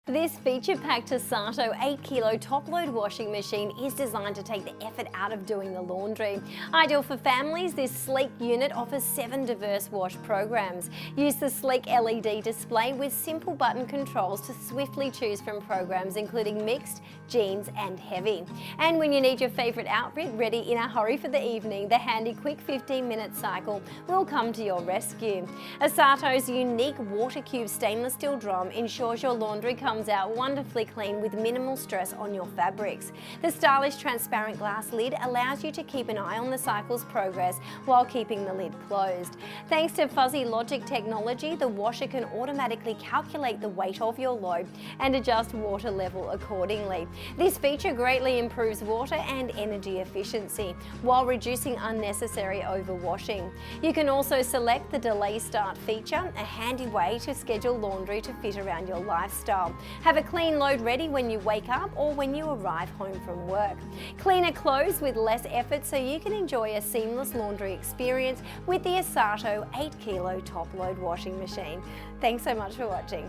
This feature-packed Esatto 8kg top-load washing machine is designed to take the effort out of doing the laundry. Ideal for families, this sleek unit offers 7 diverse wash programs. Use the sleek LED display with simple button controls to swiftly choose from programs including mixed, jeans and heavy. And when you need your favourite outfit ready in a hurry for the evening, the handy quick 15-minute cycle will come to your rescue. Esatto's unique water cube stainless steel drum ensures your laundry comes out wonderfully clean with minimal stress on your fabrics. The stylish transparent glass lid allows you to keep an eye on the cycle's progress while keeping the lid closed. Thanks to fuzzy logic technology, the washer can automatically calculate the weight of your load and adjust water level accordingly. This feature greatly improves water and energy efficiency while reducing unnecessary overwashing. You can also select the delay start feature, a handy way to schedule laundry to fit around your lifestyle. Have a clean load ready when you wake up or when you arrive home from work. Cleaner clothes with less effort so you can enjoy a seamless laundry experience with the Esatto 8kg top load washing machine. Thanks so much for watching.